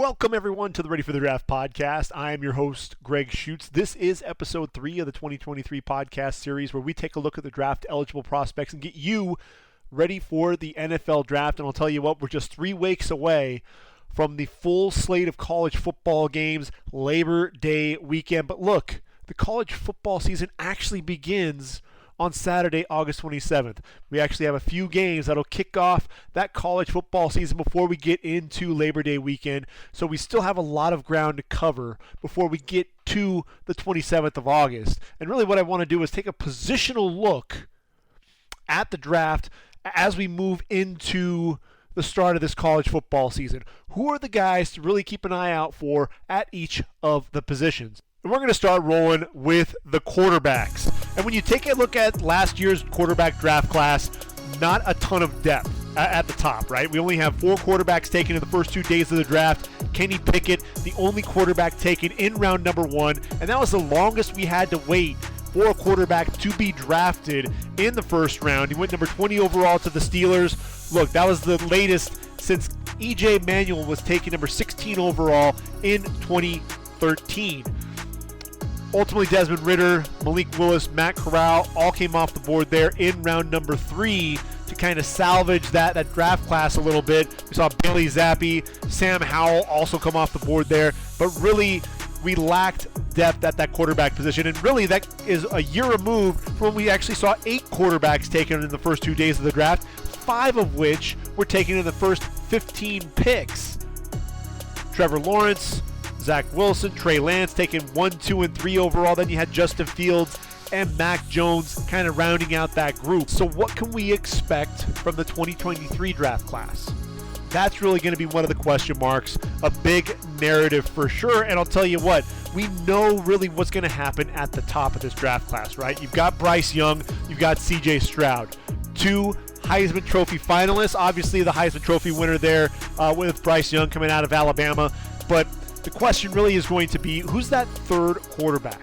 Welcome, everyone, to the Ready for the Draft podcast. I am your host, Gregg Schutze. This is episode 3 of the 2023 podcast series where we take a look at the draft-eligible prospects and get you ready for the NFL draft. And I'll tell you what, we're just 3 weeks away from the full slate of college football games, Labor Day weekend. But look, the college football season actually begins on Saturday, August 27th. We actually have a few games that'll kick off that college football season before we get into Labor Day weekend. So we still have a lot of ground to cover before we get to the 27th of August. And really what I want to do is take a positional look at the draft as we move into the start of this college football season. Who are the guys to really keep an eye out for at each of the positions? And we're going to start rolling with the quarterbacks. And when you take a look at last year's quarterback draft class, not a ton of depth at the top, right? We only have 4 quarterbacks taken in the first 2 days of the draft. Kenny Pickett, the only quarterback taken in round number 1, and that was the longest we had to wait for a quarterback to be drafted in the first round. He went number 20 overall to the Steelers. Look, that was the latest since E.J. Manuel was taken number 16 overall in 2013. Ultimately, Desmond Ridder, Malik Willis, Matt Corral all came off the board there in round number 3 to kind of salvage that draft class a little bit. We saw Bailey Zappi, Sam Howell also come off the board there. But really, we lacked depth at that quarterback position. And really, that is a year removed from when we actually saw 8 quarterbacks taken in the first 2 days of the draft, 5 of which were taken in the first 15 picks. Trevor Lawrence, Zach Wilson, Trey Lance taking 1, 2, and 3 overall. Then you had Justin Fields and Mac Jones kind of rounding out that group. So what can we expect from the 2023 draft class? That's really going to be one of the question marks, a big narrative for sure. And I'll tell you what, we know really what's going to happen at the top of this draft class, right? You've got Bryce Young, you've got CJ Stroud, 2 Heisman Trophy finalists. Obviously the Heisman Trophy winner there with Bryce Young coming out of Alabama. But the question really is going to be, who's that third quarterback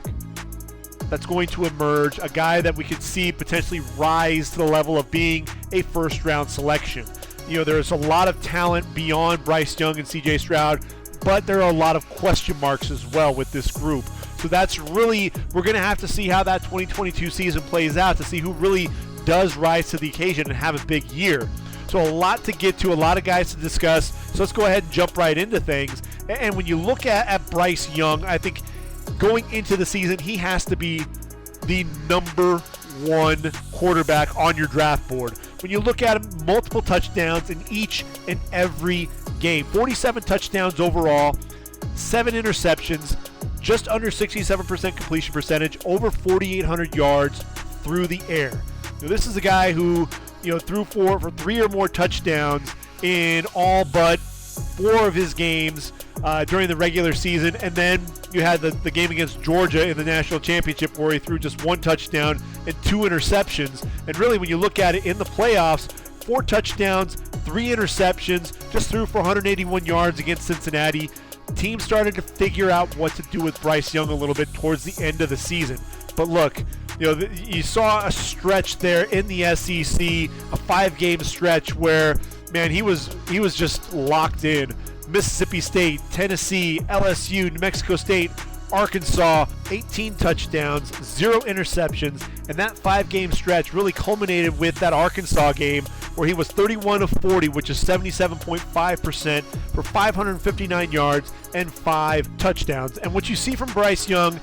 that's going to emerge, a guy that we could see potentially rise to the level of being a first-round selection? You know, there's a lot of talent beyond Bryce Young and CJ Stroud, but there are a lot of question marks as well with this group. So that's really, we're going to have to see how that 2022 season plays out to see who really does rise to the occasion and have a big year. So a lot to get to, a lot of guys to discuss. So let's go ahead and jump right into things. And when you look at Bryce Young, I think going into the season, he has to be the number 1 quarterback on your draft board. When you look at him, multiple touchdowns in each and every game. 47 touchdowns overall, 7 interceptions, just under 67% completion percentage, over 4,800 yards through the air. Now, this is a guy who, threw for 3 or more touchdowns in all but 4 of his games during the regular season. And then you had the game against Georgia in the national championship where he threw just 1 touchdown and 2 interceptions. And really, when you look at it in the playoffs, 4 touchdowns, 3 interceptions, just threw for 181 yards against Cincinnati. Team started to figure out what to do with Bryce Young a little bit towards the end of the season. But look, you saw a stretch there in the SEC, a 5-game stretch where, man, he was just locked in. Mississippi State, Tennessee, LSU, New Mexico State, Arkansas, 18 touchdowns, 0 interceptions, and that 5-game stretch really culminated with that Arkansas game where he was 31 of 40, which is 77.5% for 559 yards and 5 touchdowns. And what you see from Bryce Young,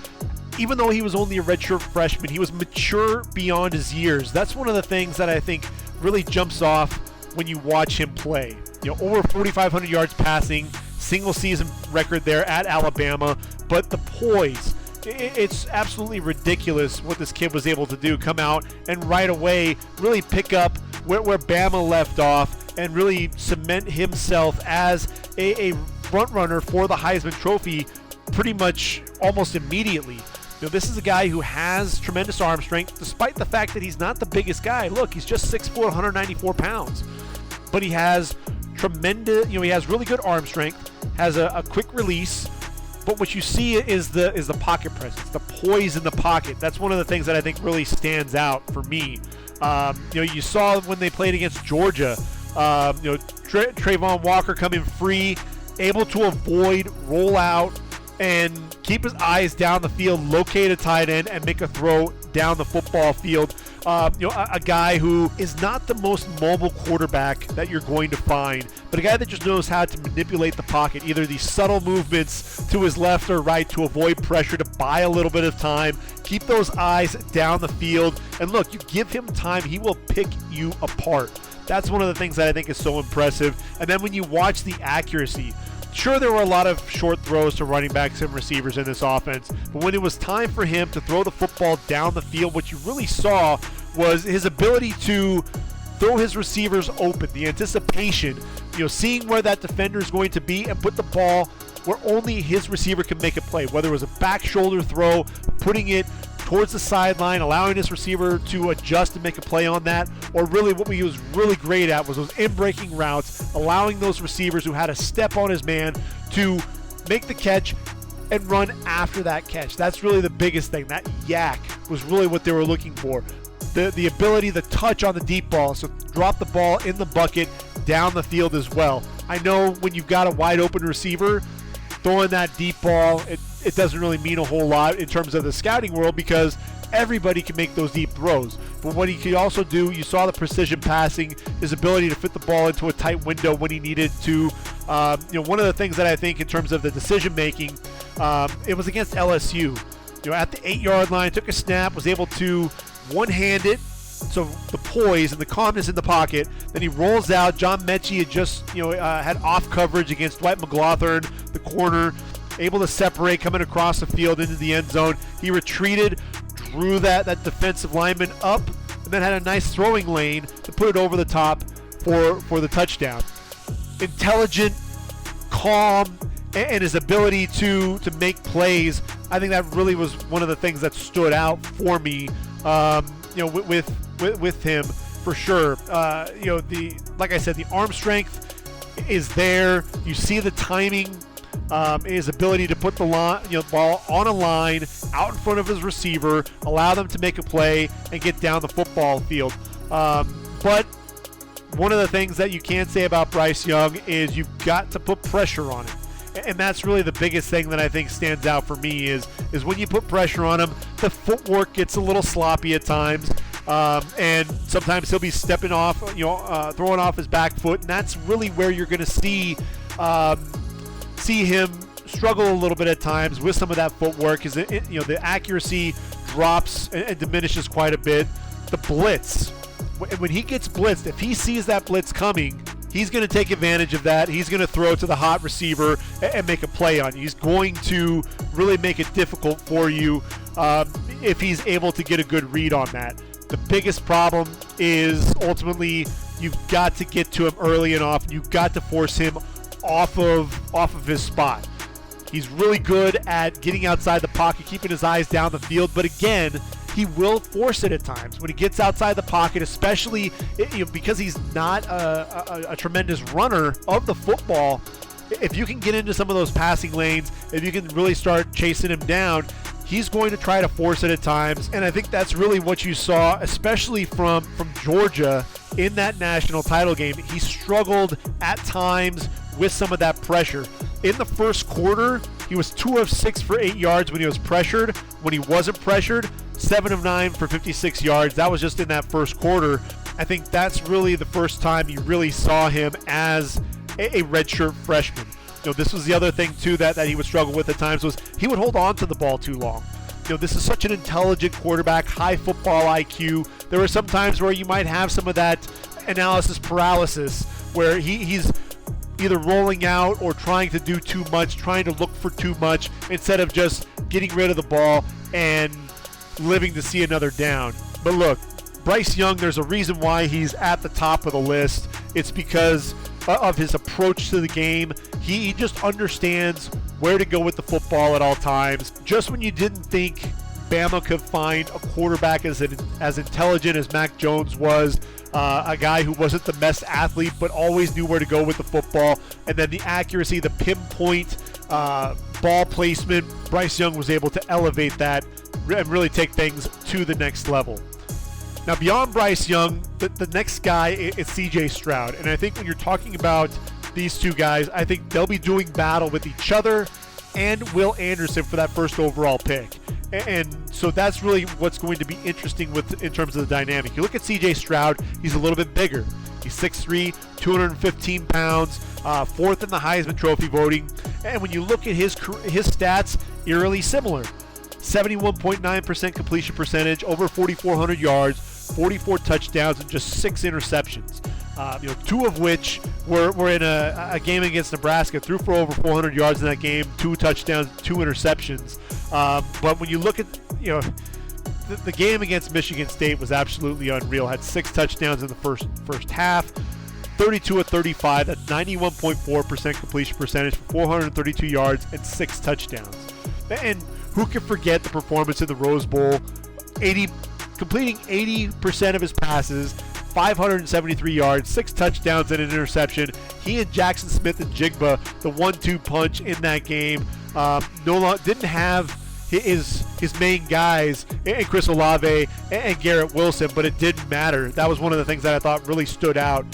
even though he was only a redshirt freshman, he was mature beyond his years. That's one of the things that I think really jumps off when you watch him play. Over 4,500 yards passing, single season record there at Alabama, but the poise, it's absolutely ridiculous what this kid was able to do. Come out and right away really pick up where Bama left off and really cement himself as a front runner for the Heisman Trophy pretty much almost immediately. This is a guy who has tremendous arm strength, despite the fact that he's not the biggest guy. Look, he's just 6'4", 194 pounds. But he has tremendous, he has really good arm strength, has a quick release. But what you see is the pocket presence, the poise in the pocket. That's one of the things that I think really stands out for me. You saw when they played against Georgia, Trayvon Walker coming free, able to avoid, roll out, and keep his eyes down the field, locate a tight end, and make a throw down the football field. A guy who is not the most mobile quarterback that you're going to find, but a guy that just knows how to manipulate the pocket, either these subtle movements to his left or right to avoid pressure, to buy a little bit of time, keep those eyes down the field, and look, you give him time, he will pick you apart. That's one of the things that I think is so impressive. And then when you watch the accuracy, sure, there were a lot of short throws to running backs and receivers in this offense, but when it was time for him to throw the football down the field, what you really saw was his ability to throw his receivers open, the anticipation, seeing where that defender is going to be and put the ball where only his receiver can make a play, whether it was a back shoulder throw, putting it towards the sideline, allowing his receiver to adjust and make a play on that, or really what he was really great at was those in-breaking routes, allowing those receivers who had a step on his man to make the catch and run after that catch. That's really the biggest thing. That yak was really what they were looking for. The ability, the touch on the deep ball, so drop the ball in the bucket down the field as well. I know when you've got a wide open receiver, throwing that deep ball, it doesn't really mean a whole lot in terms of the scouting world because everybody can make those deep throws. But what he could also do, you saw the precision passing, his ability to fit the ball into a tight window when he needed to. One of the things that I think in terms of the decision making, it was against LSU. At the 8-yard line, took a snap, was able to one-hand it, so the poise and the calmness in the pocket. Then he rolls out. John Mechie had just had off coverage against Dwight McLaughlin, the corner, able to separate, coming across the field into the end zone. He retreated, drew that defensive lineman up, and then had a nice throwing lane to put it over the top for the touchdown. Intelligent, calm, and his ability to make plays, I think that really was one of the things that stood out for me. With him for sure. Like I said, the arm strength is there. You see the timing, his ability to put the ball on a line out in front of his receiver, allow them to make a play and get down the football field. But one of the things that you can say about Bryce Young is you've got to put pressure on him. And that's really the biggest thing that I think stands out for me is when you put pressure on him, the footwork gets a little sloppy at times, and sometimes he'll be stepping off, throwing off his back foot, and that's really where you're going to see him struggle a little bit at times with some of that footwork. Is the accuracy drops and diminishes quite a bit. The blitz, when he gets blitzed, if he sees that blitz coming, he's going to take advantage of that. He's going to throw to the hot receiver and make a play on you. He's going to really make it difficult for you if he's able to get a good read on that. The biggest problem is ultimately you've got to get to him early and often. You've got to force him off of his spot. He's really good at getting outside the pocket, keeping his eyes down the field, but again, he will force it at times when he gets outside the pocket, especially because he's not a tremendous runner of the football. If you can get into some of those passing lanes, if you can really start chasing him down, he's going to try to force it at times. And I think that's really what you saw, especially from Georgia in that national title game. He struggled at times with some of that pressure. In the first quarter, he was 2 of 6 for 8 yards when he was pressured. When he wasn't pressured, 7 of 9 for 56 yards. That was just in that first quarter. I think that's really the first time you really saw him as a redshirt freshman. This was the other thing too that he would struggle with at times, was he would hold on to the ball too long. This is such an intelligent quarterback, high football IQ. There were some times where you might have some of that analysis paralysis where he's either rolling out or trying to do too much, trying to look for too much instead of just getting rid of the ball and living to see another down. But look, Bryce Young, there's a reason why he's at the top of the list. It's because of his approach to the game. He just understands where to go with the football at all times. Just when you didn't think Bama could find a quarterback as intelligent as Mac Jones was, a guy who wasn't the best athlete but always knew where to go with the football, and then the accuracy, the pinpoint ball placement, Bryce Young was able to elevate that and really take things to the next level. Now, beyond Bryce Young, the next guy is CJ Stroud. And I think when you're talking about these two guys. I think they'll be doing battle with each other and Will Anderson for that first overall pick. And so that's really what's going to be interesting in terms of the dynamic. You look at CJ Stroud, he's a little bit bigger. He's 6'3", 215 pounds, fourth in the Heisman Trophy voting. And when you look at his stats, eerily similar. 71.9% completion percentage, over 4,400 yards, 44 touchdowns, and just 6 interceptions. 2 of which were in a game against Nebraska. Threw for over 400 yards in that game, 2 touchdowns, 2 interceptions. But when you look at, the game against Michigan State was absolutely unreal. Had 6 touchdowns in the first half, 32 of 35. That's 91.4% completion percentage for 432 yards and 6 touchdowns. And who can forget the performance in the Rose Bowl? Completing 80% of his passes, 573 yards, 6 touchdowns, and an interception. He and Jackson Smith and Jigba, the 1-2 punch in that game, didn't have his main guys and Chris Olave and Garrett Wilson, but it didn't matter. That was one of the things that I thought really stood out.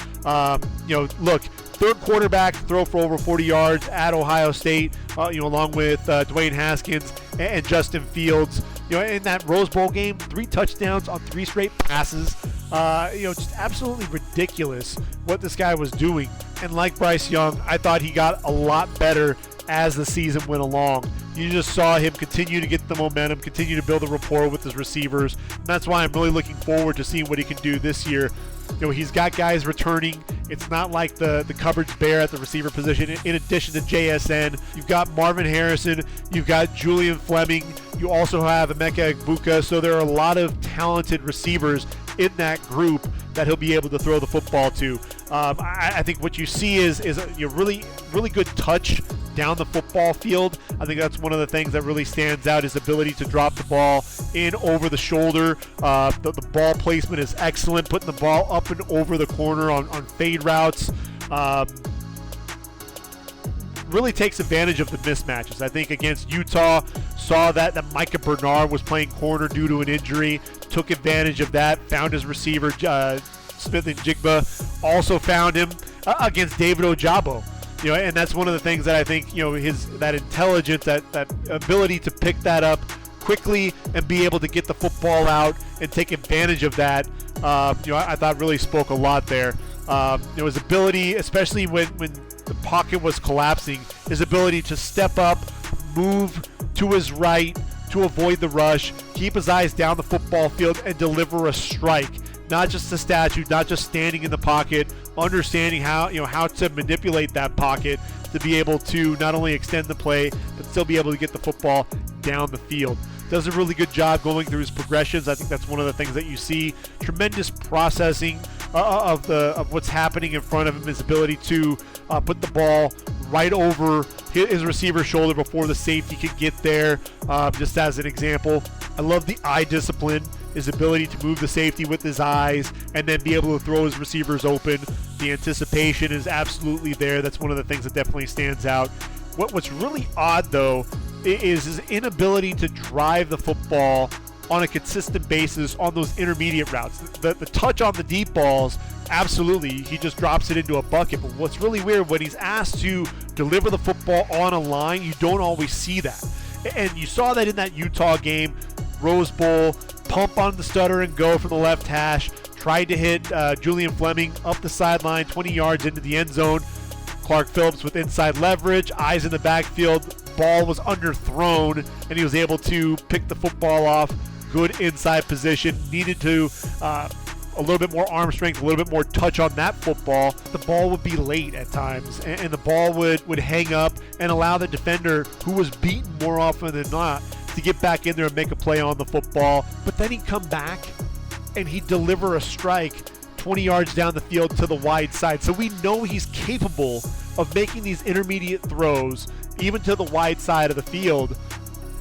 Look, third quarterback to throw for over 40 yards at Ohio State, along with Dwayne Haskins and Justin Fields. In that Rose Bowl game, 3 touchdowns on 3 straight passes. Just absolutely ridiculous what this guy was doing. And like Bryce Young, I thought he got a lot better as the season went along. You just saw him continue to get the momentum, continue to build a rapport with his receivers. And that's why I'm really looking forward to seeing what he can do this year. He's got guys returning. It's not like the cupboard's bare at the receiver position. In addition to JSN, you've got Marvin Harrison, you've got Julian Fleming, you also have Emeka Egbuka. So there are a lot of talented receivers in that group that he'll be able to throw the football to. I think what you see is a really, really good touch down the football field. I think that's one of the things that really stands out, his ability to drop the ball in over the shoulder. The ball placement is excellent, putting the ball up and over the corner on fade routes. Really takes advantage of the mismatches. I think against Utah, saw that Micah Bernard was playing corner due to an injury, took advantage of that, found his receiver, Smith and Jigba, also found him against David Ojabo. And that's one of the things that I think, that intelligence, that ability to pick that up quickly and be able to get the football out and take advantage of that, I thought really spoke a lot there. His ability, especially when the pocket was collapsing, his ability to step up, move to his right to avoid the rush, keep his eyes down the football field, and deliver a strike. Not just a statue, not just standing in the pocket, understanding how to manipulate that pocket to be able to not only extend the play, but still be able to get the football down the field. Does a really good job going through his progressions. I think that's one of the things that you see. Tremendous processing of what's happening in front of him, his ability to put the ball right over his receiver's shoulder before the safety could get there, just as an example. I love the eye discipline, his ability to move the safety with his eyes and then be able to throw his receivers open. The anticipation is absolutely there. That's one of the things that definitely stands out. What's really odd, though, is his inability to drive the football on a consistent basis on those intermediate routes. The touch on the deep balls, absolutely, he just drops it into a bucket. But what's really weird, when he's asked to deliver the football on a line, you don't always see that. And you saw that in that Utah game, Rose Bowl, pump on the stutter and go from the left hash, tried to hit Julian Fleming up the sideline, 20 yards into the end zone. Clark Phillips with inside leverage, eyes in the backfield, ball was underthrown, and he was able to pick the football off. Good inside position, needed to a little bit more arm strength, a little bit more touch on that football. The ball would be late at times, and the ball would hang up and allow the defender, who was beaten more often than not, to get back in there and make a play on the football. But then he'd come back and he'd deliver a strike 20 yards down the field to the wide side. So we know he's capable of making these intermediate throws, even to the wide side of the field.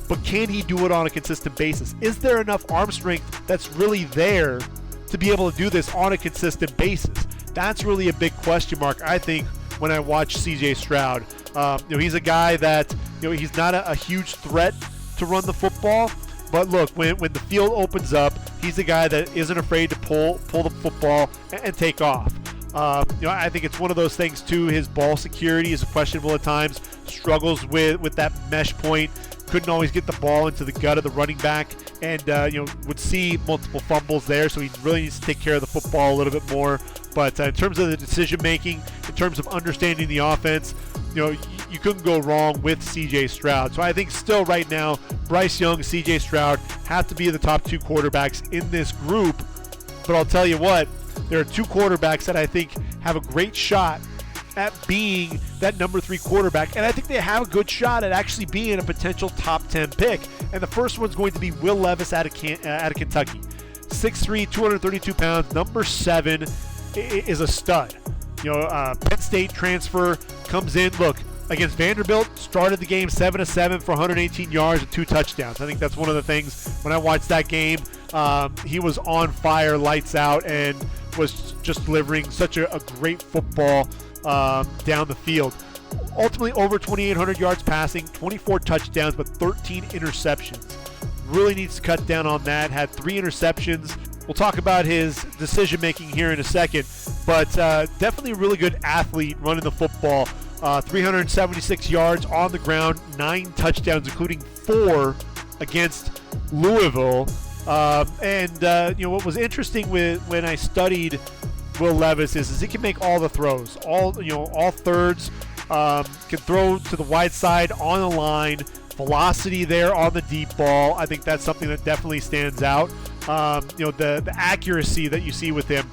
But can he do it on a consistent basis? Is there enough arm strength that's really there to be able to do this on a consistent basis? That's really a big question mark, I think, when I watch CJ Stroud. He's a guy that, he's not a huge threat to run the football, but look, when the field opens up, he's a guy that isn't afraid to pull the football and take off. I think it's one of those things too. His ball security is questionable at times. Struggles with that mesh point. Couldn't always get the ball into the gut of the running back, and would see multiple fumbles there. So he really needs to take care of the football a little bit more. But in terms of the decision making, in terms of understanding the offense, you couldn't go wrong with CJ Stroud. So I think still right now, Bryce Young, CJ Stroud have to be the top two quarterbacks in this group. But I'll tell you what, there are two quarterbacks that I think have a great shot at being that number 3 quarterback, and I think they have a good shot at actually being a potential top 10 pick. And the first one's going to be Will Levis out of Kentucky. 6'3", 232 pounds, number 7, is a stud. Penn State transfer, comes in. Look, against Vanderbilt, started the game 7-7 for 118 yards and 2 touchdowns. I think that's one of the things when I watched that game. He was on fire, lights out, and was just delivering such a great football down the field. Ultimately, over 2,800 yards passing, 24 touchdowns, but 13 interceptions. Really needs to cut down on that. Had 3 interceptions. We'll talk about his decision-making here in a second, but definitely a really good athlete running the football. 376 yards on the ground, 9 touchdowns, including 4 against Louisville. What was interesting when I studied Will Levis is he can make all the throws, all thirds, can throw to the wide side on the line, velocity there on the deep ball. I think that's something that definitely stands out. The accuracy that you see with him,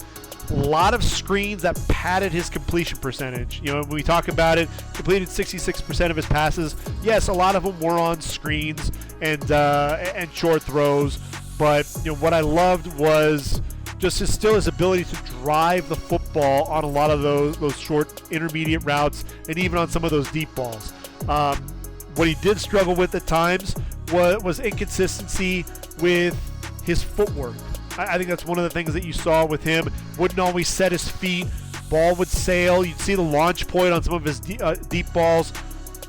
a lot of screens that padded his completion percentage. When we talk about it, completed 66% of his passes. Yes, a lot of them were on screens and short throws, but what I loved was just his ability to drive the football on a lot of those short intermediate routes and even on some of those deep balls. What he did struggle with at times was inconsistency with his footwork. I think that's one of the things that you saw with him. Wouldn't always set his feet. Ball would sail. You'd see the launch point on some of his deep balls.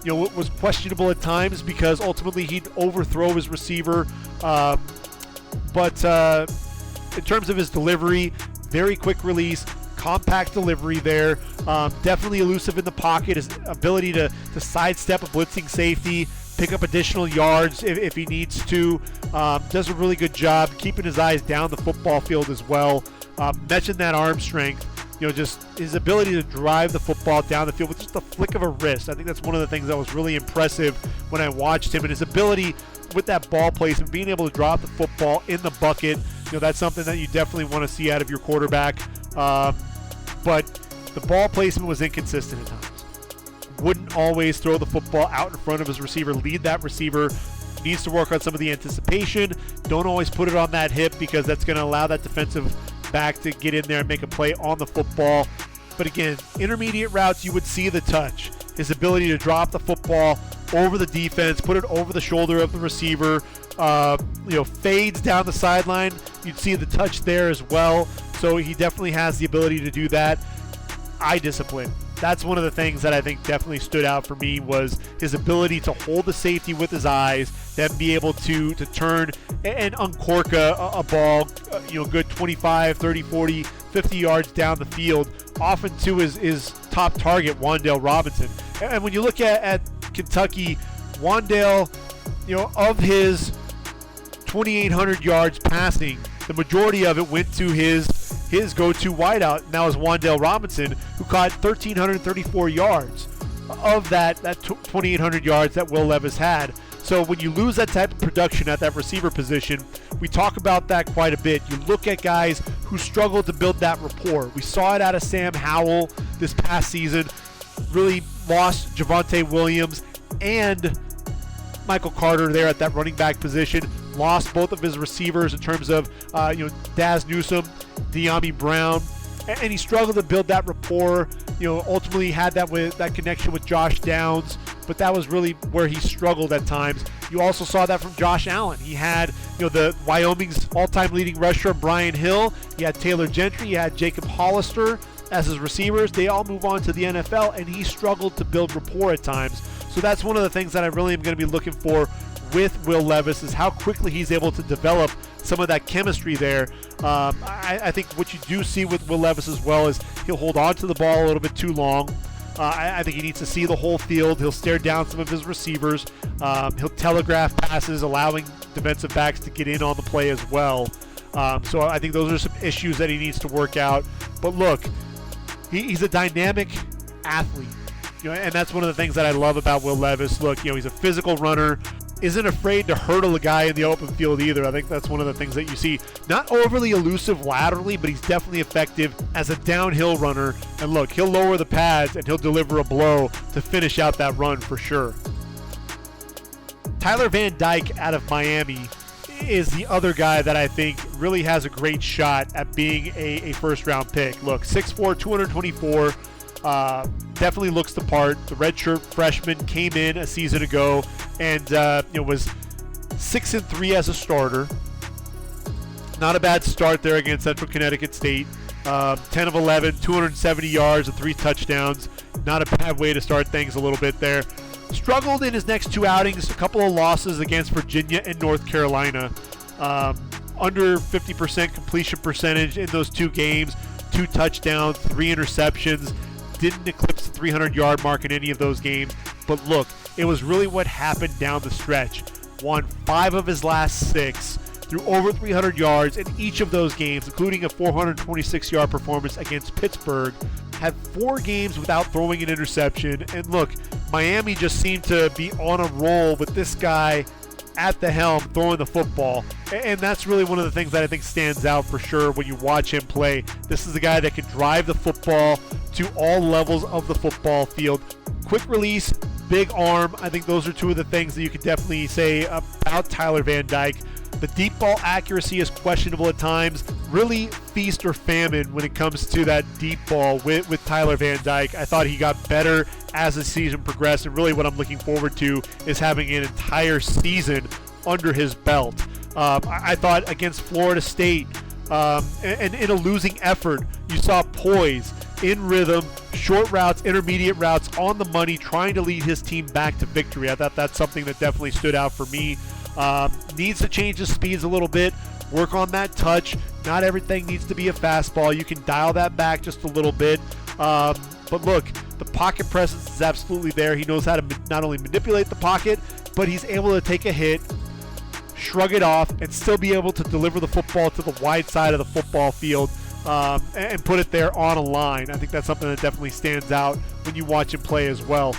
Was questionable at times because ultimately he'd overthrow his receiver. But in terms of his delivery, very quick release, compact delivery there. Definitely elusive in the pocket. His ability to sidestep a blitzing safety, pick up additional yards if he needs to. Does a really good job keeping his eyes down the football field as well. Mentioned that arm strength. Just his ability to drive the football down the field with just the flick of a wrist. I think that's one of the things that was really impressive when I watched him, and his ability with that ball placement, being able to drop the football in the bucket. That's something that you definitely want to see out of your quarterback. But the ball placement was inconsistent at times. Wouldn't always throw the football out in front of his receiver, lead that receiver. Needs to work on some of the anticipation. Don't always put it on that hip because that's going to allow that defensive back to get in there and make a play on the football. But again, intermediate routes, you would see the touch. His ability to drop the football over the defense, put it over the shoulder of the receiver, fades down the sideline. You'd see the touch there as well. So he definitely has the ability to do that. Eye discipline. That's one of the things that I think definitely stood out for me was his ability to hold the safety with his eyes, then be able to turn and uncork a ball, good 25, 30, 40, 50 yards down the field, often to his top target, Wan'Dale Robinson. And when you look at Kentucky, Wan'Dale, of his 2,800 yards passing, the majority of it went to his go-to wideout, and that was Wan'Dale Robinson, who caught 1,334 yards of that 2,800 yards that Will Levis had. So when you lose that type of production at that receiver position, we talk about that quite a bit. You look at guys who struggled to build that rapport. We saw it out of Sam Howell this past season. Really lost Javonte Williams and Michael Carter there at that running back position. Lost both of his receivers in terms of Daz Newsome, De'Ami Brown, and he struggled to build that rapport. Ultimately had that connection with Josh Downs, but that was really where he struggled at times. You also saw that from Josh Allen. He had the Wyoming's all-time leading rusher Brian Hill. He had Taylor Gentry. He had Jacob Hollister as his receivers. They all move on to the NFL, and he struggled to build rapport at times. So that's one of the things that I really am going to be looking for with Will Levis is how quickly he's able to develop some of that chemistry there. I think what you do see with Will Levis as well is he'll hold on to the ball a little bit too long. I think he needs to see the whole field. He'll stare down some of his receivers. He'll telegraph passes, allowing defensive backs to get in on the play as well. So I think those are some issues that he needs to work out. But look, he's a dynamic athlete, and that's one of the things that I love about Will Levis. Look, he's a physical runner, isn't afraid to hurdle a guy in the open field either. I think that's one of the things that you see. Not overly elusive laterally, but he's definitely effective as a downhill runner. And look, he'll lower the pads and he'll deliver a blow to finish out that run for sure. Tyler Van Dyke out of Miami is the other guy that I think really has a great shot at being a first-round pick. Look, 6'4", 224, definitely looks the part. The redshirt freshman came in a season ago and was 6-3 as a starter. Not a bad start there against Central Connecticut State. 10 of 11, 270 yards and 3 touchdowns. Not a bad way to start things a little bit there. Struggled in his next 2 outings, a couple of losses against Virginia and North Carolina. Under 50% completion percentage in those 2 games, 2 touchdowns, 3 interceptions. Didn't eclipse the 300-yard mark in any of those games. But look, it was really what happened down the stretch. Won 5 of his last 6, threw over 300 yards in each of those games, including a 426-yard performance against Pittsburgh. Had 4 games without throwing an interception. And look, Miami just seemed to be on a roll with this guy at the helm throwing the football. And that's really one of the things that I think stands out for sure when you watch him play. This is a guy that can drive the football to all levels of the football field. Quick release, big arm. I think those are 2 of the things that you could definitely say about Tyler Van Dyke. The deep ball accuracy is questionable at times. Really feast or famine when it comes to that deep ball with Tyler Van Dyke. I thought he got better as the season progressed, and really what I'm looking forward to is having an entire season under his belt. I thought against Florida State, and in a losing effort, you saw poise, in rhythm, short routes, intermediate routes, on the money, trying to lead his team back to victory. I thought that's something that definitely stood out for me. Needs to change his speeds a little bit, work on that touch. Not everything needs to be a fastball. You can dial that back just a little bit. But look, the pocket presence is absolutely there. He knows how to not only manipulate the pocket, but he's able to take a hit, shrug it off, and still be able to deliver the football to the wide side of the football field and put it there on a line. I think that's something that definitely stands out when you watch him play as well.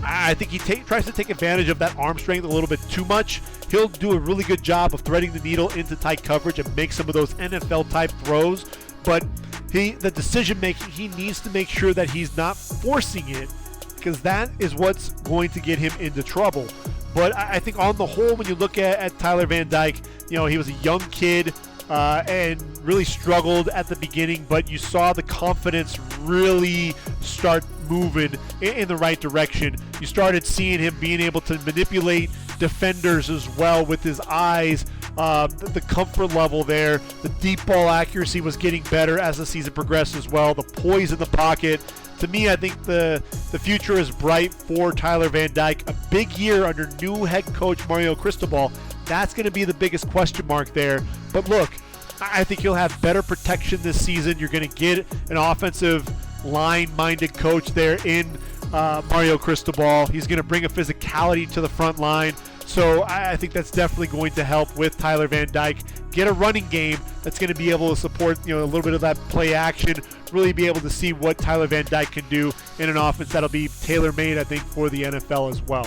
I think he tries to take advantage of that arm strength a little bit too much. He'll do a really good job of threading the needle into tight coverage and make some of those NFL-type throws. But the decision-making, he needs to make sure that he's not forcing it, because that is what's going to get him into trouble. But I think on the whole, when you look at Tyler Van Dyke, he was a young kid and really struggled at the beginning, but you saw the confidence really start moving in the right direction. You started seeing him being able to manipulate defenders as well with his eyes. The comfort level there, the deep ball accuracy was getting better as the season progressed as well. The poise in the pocket. To me, I think the future is bright for Tyler Van Dyke. A big year under new head coach Mario Cristobal. That's going to be the biggest question mark there. But look, I think he'll have better protection this season. You're going to get an offensive line-minded coach there in Mario Cristobal. He's going to bring a physicality to the front line. So I think that's definitely going to help with Tyler Van Dyke. Get a running game that's going to be able to support a little bit of that play action, really be able to see what Tyler Van Dyke can do in an offense that'll be tailor-made, I think, for the NFL as well.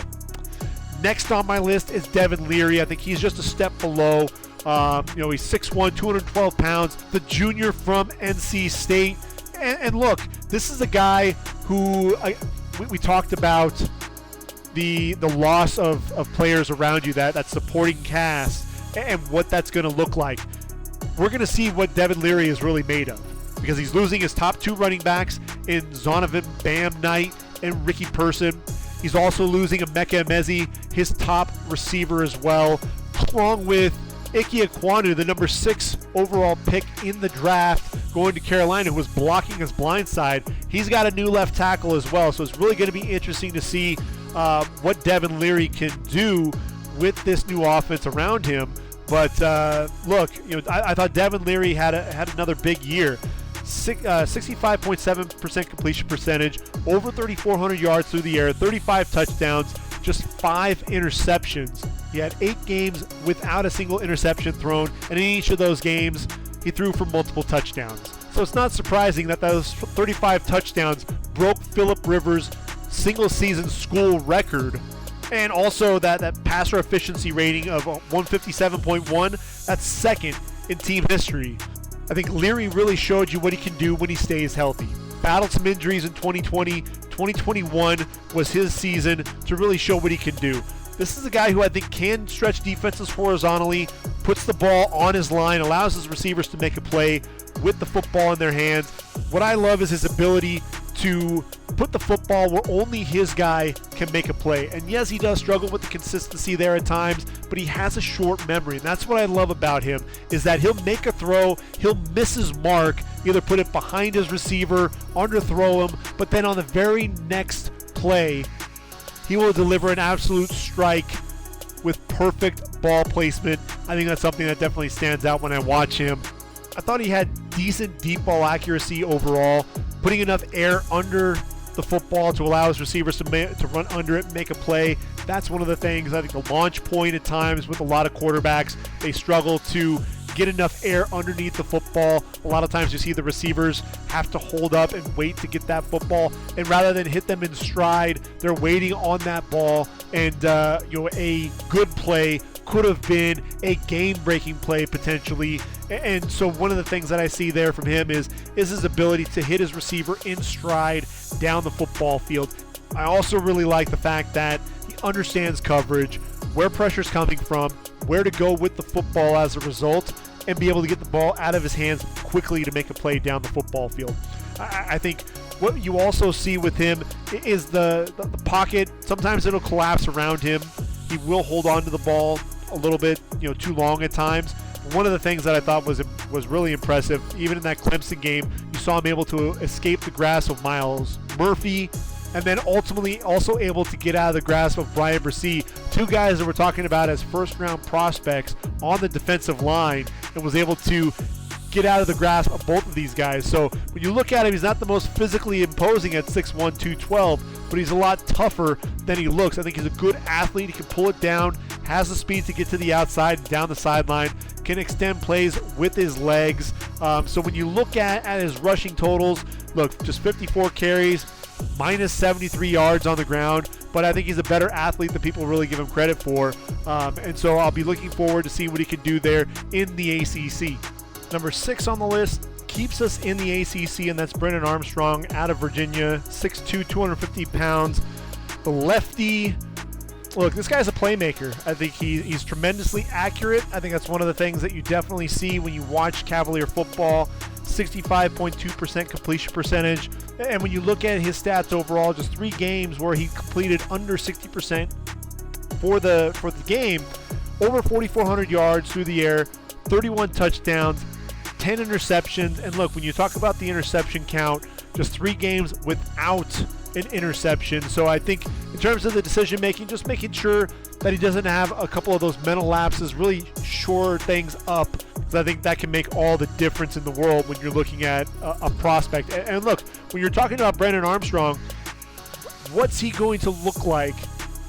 Next on my list is Devin Leary. I think he's just a step below. He's 6'1", 212 pounds, the junior from NC State. And look, this is a guy who we talked about the loss of players around you, that supporting cast, and what that's going to look like. We're going to see what Devin Leary is really made of, because he's losing his top 2 running backs in Zonovan Bam Knight and Ricky Person. He's also losing Emeka Emezi, his top receiver as well, along with Ike Ekwonu, the number 6 overall pick in the draft, going to Carolina, who was blocking his blind side. He's got a new left tackle as well, so it's really going to be interesting to see what Devin Leary can do with this new offense around him. But look, I thought Devin Leary had another big year. 65.7% completion percentage, over 3,400 yards through the air, 35 touchdowns, just 5 interceptions. He had 8 games without a single interception thrown, and in each of those games, he threw for multiple touchdowns. So it's not surprising that those 35 touchdowns broke Phillip Rivers' single-season school record. And also that passer efficiency rating of 157.1, that's second in team history. I think Leary really showed you what he can do when he stays healthy. Battled some injuries in 2020. 2021 was his season to really show what he can do. This is a guy who I think can stretch defenses horizontally, puts the ball on his line, allows his receivers to make a play with the football in their hands. What I love is his ability to put the football where only his guy can make a play. And yes, he does struggle with the consistency there at times, but he has a short memory. And that's what I love about him, is that he'll make a throw, he'll miss his mark, either put it behind his receiver, underthrow him, but then on the very next play, he will deliver an absolute strike with perfect ball placement. I think that's something that definitely stands out when I watch him. I thought he had decent deep ball accuracy overall, putting enough air under the football to allow his receivers to run under it and make a play. That's one of the things. I think the launch point at times with a lot of quarterbacks, they struggle to get enough air underneath the football. A lot of times you see the receivers have to hold up and wait to get that football, and rather than hit them in stride, they're waiting on that ball. And a good play could have been a game-breaking play potentially. And so one of the things that I see there from him is his ability to hit his receiver in stride down the football field. I also really like the fact that he understands coverage, where pressure's coming from, where to go with the football as a result, and be able to get the ball out of his hands quickly to make a play down the football field. I think what you also see with him is the pocket. Sometimes it'll collapse around him. He will hold on to the ball a little bit, too long at times. One of the things that I thought was really impressive, even in that Clemson game, you saw him able to escape the grasp of Myles Murphy, and then ultimately also able to get out of the grasp of Brian Bresee, two guys that we're talking about as first-round prospects on the defensive line, and was able to get out of the grasp of both of these guys. So when you look at him, he's not the most physically imposing at 6'1", 212, but he's a lot tougher than he looks. I think he's a good athlete. He can pull it down, has the speed to get to the outside and down the sideline, can extend plays with his legs. So when you look at his rushing totals, look, just 54 carries, minus 73 yards on the ground, but I think he's a better athlete than people really give him credit for. And so I'll be looking forward to seeing what he can do there in the ACC. Number 6 on the list keeps us in the ACC, and that's Brennan Armstrong out of Virginia, 6'2", 250 pounds. The lefty. Look, this guy's a playmaker. I think he's tremendously accurate. I think that's one of the things that you definitely see when you watch Cavalier football. 65.2% completion percentage. And when you look at his stats overall, just 3 games where he completed under 60% for the game, over 4,400 yards through the air, 31 touchdowns, 10 interceptions. And look, when you talk about the interception count, just 3 games without an interception. So I think in terms of the decision making, just making sure that he doesn't have a couple of those mental lapses, really shore things up, because I think that can make all the difference in the world when you're looking at a prospect. And look, when you're talking about Brennan Armstrong, what's he going to look like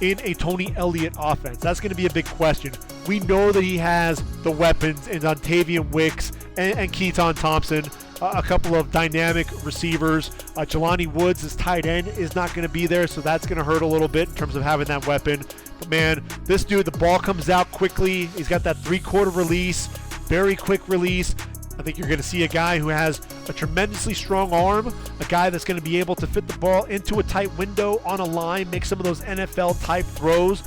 in a Tony Elliott offense? That's going to be a big question. We know that he has the weapons in Dontavian Wicks and Kedon Thompson, a couple of dynamic receivers. Jelani Woods, his tight end, is not going to be there, so that's going to hurt a little bit in terms of having that weapon. But man, this dude, the ball comes out quickly. He's got that 3-quarter release, very quick release. I think you're going to see a guy who has a tremendously strong arm, a guy that's going to be able to fit the ball into a tight window on a line, make some of those NFL-type throws,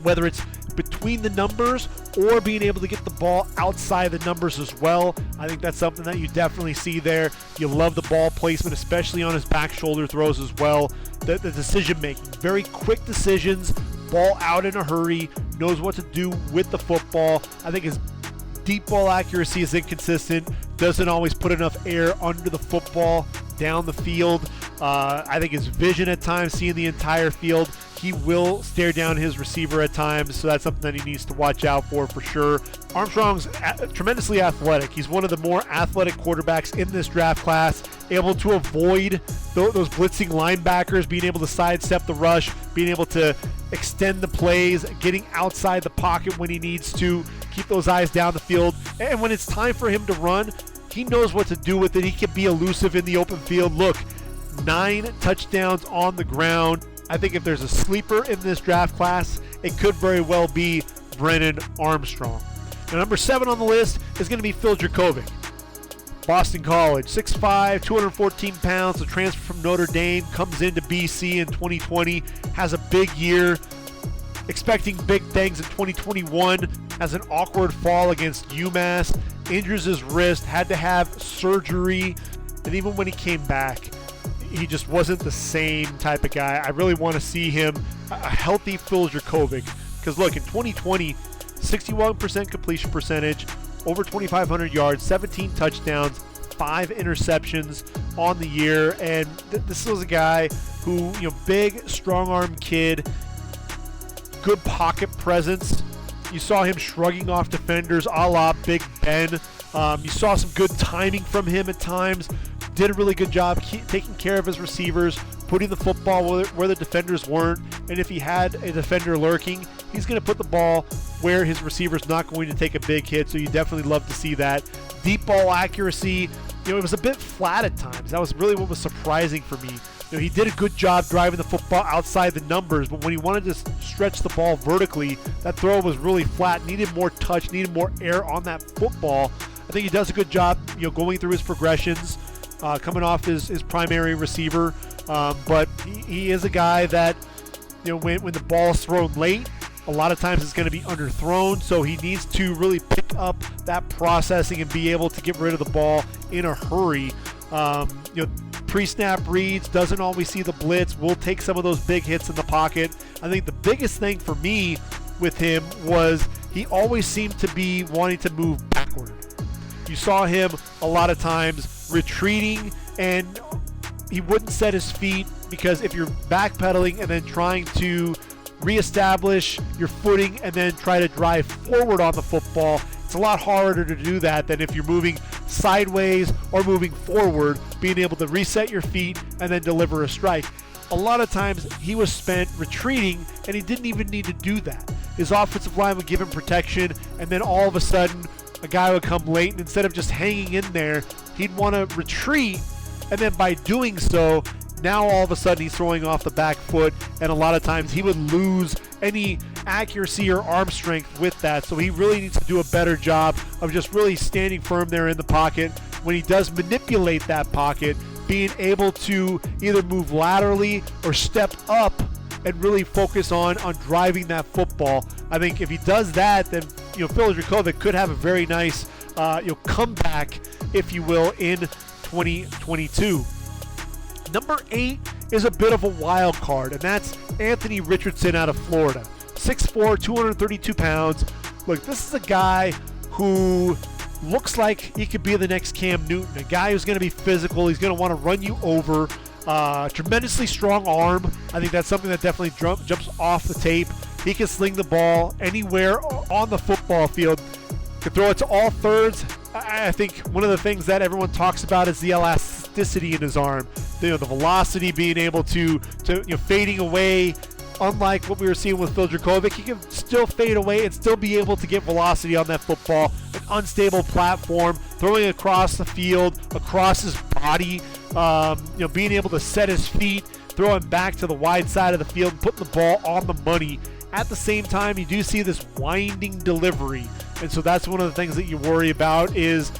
whether it's between the numbers or being able to get the ball outside the numbers as well. I think that's something that you definitely see there. You love the ball placement, especially on his back shoulder throws as well. The decision making, very quick decisions, ball out in a hurry, knows what to do with the football. I think his deep ball accuracy is inconsistent, doesn't always put enough air under the football down the field. I think his vision at times, seeing the entire field, he will stare down his receiver at times, so that's something that he needs to watch out for sure. Armstrong's tremendously athletic. He's one of the more athletic quarterbacks in this draft class, able to avoid those blitzing linebackers, being able to sidestep the rush, being able to extend the plays, getting outside the pocket when he needs to, keep those eyes down the field. And when it's time for him to run, he knows what to do with it. He can be elusive in the open field. Look, 9 touchdowns on the ground. I think if there's a sleeper in this draft class, it could very well be Brennan Armstrong. Now, number 7 on the list is going to be Phil Jurkovec. Boston College, 6'5", 214 pounds, a transfer from Notre Dame, comes into BC in 2020, has a big year, expecting big things in 2021, has an awkward fall against UMass, injures his wrist, had to have surgery, and even when he came back, he just wasn't the same type of guy. I really want to see him, a healthy Phil Jurkovec, because look, in 2020, 61% completion percentage, over 2,500 yards, 17 touchdowns, 5 interceptions on the year, and this was a guy who, big, strong-arm kid, good pocket presence. You saw him shrugging off defenders a la Big Ben. You saw some good timing from him at times. Did a really good job taking care of his receivers, putting the football where the defenders weren't. And if he had a defender lurking, he's going to put the ball where his receiver's not going to take a big hit. So you definitely love to see that. Deep ball accuracy, it was a bit flat at times. That was really what was surprising for me. He did a good job driving the football outside the numbers, but when he wanted to stretch the ball vertically, that throw was really flat, needed more touch, needed more air on that football. I think he does a good job, going through his progressions, coming off his primary receiver, but he is a guy that, when the ball is thrown late, a lot of times it's going to be underthrown, so he needs to really pick up that processing and be able to get rid of the ball in a hurry. Pre-snap reads, doesn't always see the blitz, will take some of those big hits in the pocket. I think the biggest thing for me with him was he always seemed to be wanting to move backward. You saw him a lot of times retreating, and he wouldn't set his feet, because if you're backpedaling and then trying to reestablish your footing and then try to drive forward on the football, it's a lot harder to do that than if you're moving sideways or moving forward, being able to reset your feet and then deliver a strike. A lot of times he was spent retreating, and he didn't even need to do that. His offensive line would give him protection, and then all of a sudden a guy would come late, and instead of just hanging in there, he'd want to retreat, and then by doing so, now all of a sudden he's throwing off the back foot, and a lot of times he would lose any accuracy or arm strength with that. So he really needs to do a better job of just really standing firm there in the pocket. When he does manipulate that pocket, being able to either move laterally or step up and really focus on driving that football. I think if he does that, then Phil Jurkovec could have a very nice comeback, if you will, in 2022. Number 8 is a bit of a wild card, and that's Anthony Richardson out of Florida. 6'4", 232 pounds. Look, this is a guy who looks like he could be the next Cam Newton, a guy who's going to be physical. He's going to want to run you over. Tremendously strong arm. I think that's something that definitely jumps off the tape. He can sling the ball anywhere on the football field. Can throw it to all thirds. I think one of the things that everyone talks about is the elasticity in his arm. The velocity, being able to fading away. Unlike what we were seeing with Phil Jurkovec, he can still fade away and still be able to get velocity on that football. An unstable platform, throwing across the field, across his body, being able to set his feet, throwing back to the wide side of the field, putting the ball on the money. At the same time, you do see this winding delivery. And so that's one of the things that you worry about is,